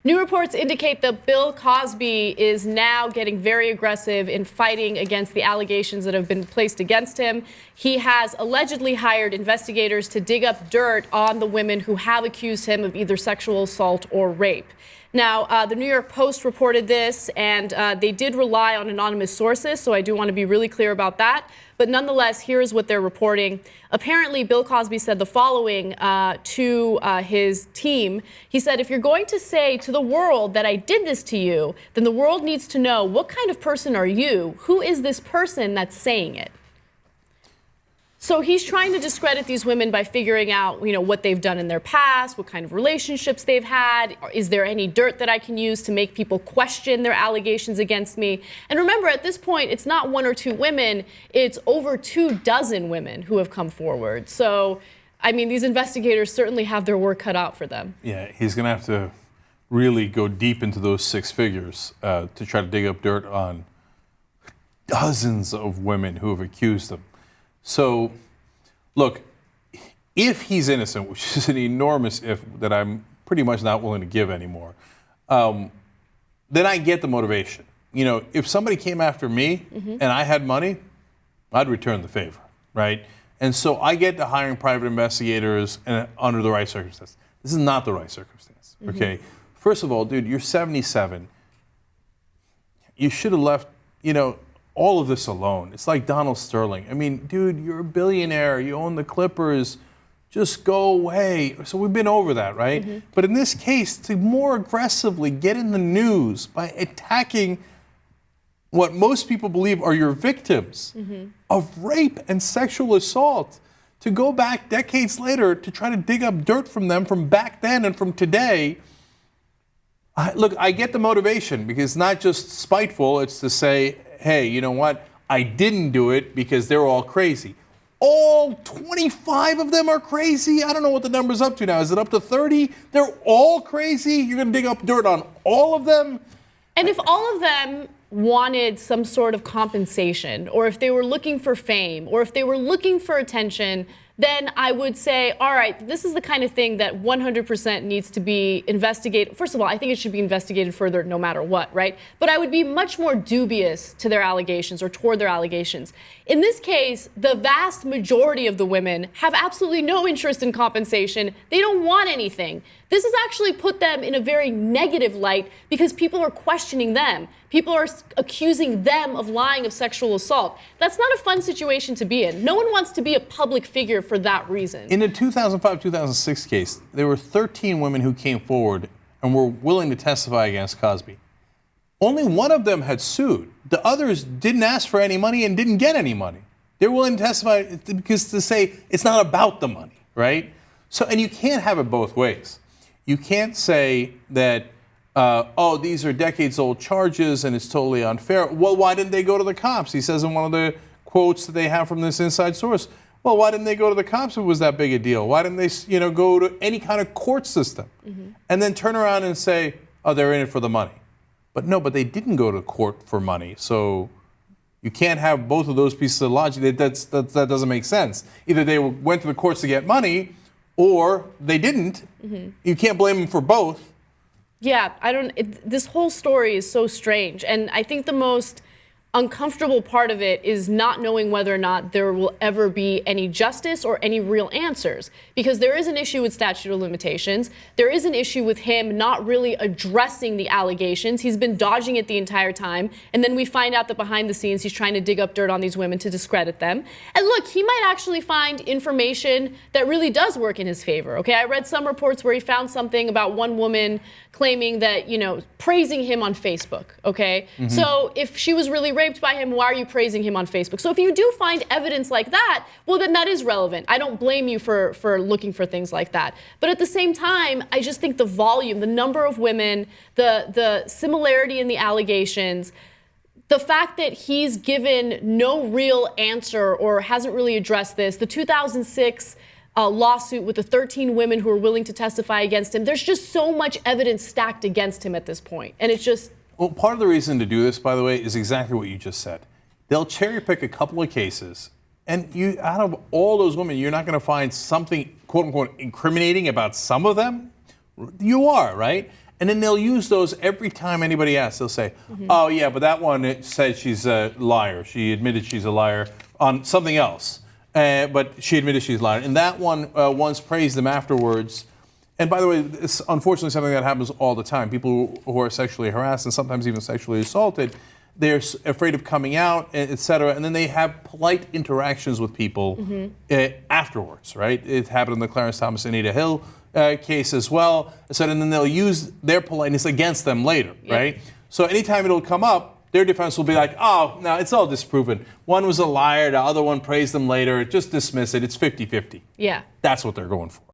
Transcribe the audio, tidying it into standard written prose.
New reports indicate that Bill Cosby is now getting very aggressive in fighting against the allegations that have been placed against him. He has allegedly hired investigators to dig up dirt on the women who have accused him of either sexual assault or rape. Now, the New York Post reported this, and they did rely on anonymous sources, so I do want to be really clear about that. But nonetheless, here's what they're reporting. Apparently, Bill Cosby said the following to his team. He said, if you're going to say to the world that I did this to you, then the world needs to know, what kind of person are you? Who is this person that's saying it? So he's trying to discredit these women by figuring out, what they've done in their past, what kind of relationships they've had. Is there any dirt that I can use to make people question their allegations against me? And remember, at this point, it's not 1 or 2 women. It's over 24 women who have come forward. So, I mean, these investigators certainly have their work cut out for them. Yeah, he's going to have to really go deep into those 6 figures to try to dig up dirt on dozens of women who have accused him. So, look, if he's innocent, which is an enormous if that I'm pretty much not willing to give anymore, then I get the motivation. If somebody came after me and I had money, I'd return the favor, right? And so I get to hiring private investigators under the right circumstances. This is not the right circumstance, okay? First of all, dude, you're 77. You should have left, all of this alone. It's like Donald Sterling. I mean, dude, you're a billionaire. You own the Clippers. Just go away. So we've been over that, right? But in this case, to more aggressively get in the news by attacking what most people believe are your victims of rape and sexual assault, to go back decades later to try to dig up dirt from them from back then and from today. Look, I get the motivation because it's not just spiteful. It's to say, hey, you know what? I didn't do it because they're all crazy. All 25 of them are crazy? I don't know what the number's up to now. Is it up to 30? They're all crazy? You're going to dig up dirt on all of them? And if all of them wanted some sort of compensation, or if they were looking for fame, or if they were looking for attention, then I would say, all right, this is the kind of thing that 100% needs to be investigated. First of all, I think it should be investigated further no matter what, right? But I would be much more dubious to their allegations or toward their allegations. In this case, the vast majority of the women have absolutely no interest in compensation. They don't want anything. This has actually put them in a very negative light because people are questioning them. People are accusing them of lying of sexual assault. That's not a fun situation to be in. No one wants to be a public figure for that reason. In the 2005-2006 case, there were 13 women who came forward and were willing to testify against Cosby. Only one of them had sued. The others didn't ask for any money and didn't get any money. They're willing to testify because to say it's not about the money, right? So, and you can't have it both ways. You can't say that, these are decades-old charges and it's totally unfair. Well, why didn't they go to the cops? He says in one of the quotes that they have from this inside source, well, why didn't they go to the cops if it was that big a deal? Why didn't they, go to any kind of court system? And then turn around and say, oh, they're in it for the money. But no, they didn't go to court for money. So you can't have both of those pieces of logic. That doesn't make sense. Either they went to the courts to get money or they didn't. You can't blame them for both. Yeah, this whole story is so strange. And I think the most uncomfortable part of it is not knowing whether or not there will ever be any justice or any real answers. Because there is an issue with statute of limitations. There is an issue with him not really addressing the allegations. He's been dodging it the entire time. And then we find out that behind the scenes, he's trying to dig up dirt on these women to discredit them. And look, he might actually find information that really does work in his favor. Okay, I read some reports where he found something about one woman claiming that, praising him on Facebook, okay? So if she was really raped by him, why are you praising him on Facebook? So if you do find evidence like that, well, then that is relevant. I don't blame you for looking for things like that. But at the same time, I just think the volume, the number of women, the similarity in the allegations, the fact that he's given no real answer or hasn't really addressed this, the 2006 lawsuit with the 13 women who are willing to testify against him. There's just so much evidence stacked against him at this point. And it's just... Well, part of the reason to do this, by the way, is exactly what you just said. They'll cherry pick a couple of cases, and out of all those women, you're not going to find something, quote unquote, incriminating about some of them. You are, right? And then they'll use those every time anybody asks. They'll say, oh, yeah, but that one, it said she's a liar. She admitted she's a liar on something else. But she admitted she's a liar. And that one once praised them afterwards. And by the way, it's unfortunately something that happens all the time. People who are sexually harassed and sometimes even sexually assaulted, they're afraid of coming out, et cetera, and then they have polite interactions with people afterwards, right? It happened in the Clarence Thomas and Anita Hill case as well. So, and then they'll use their politeness against them later, right? So anytime it'll come up, their defense will be like, oh, no, it's all disproven. One was a liar, the other one praised them later. Just dismiss it. It's 50-50. Yeah. That's what they're going for.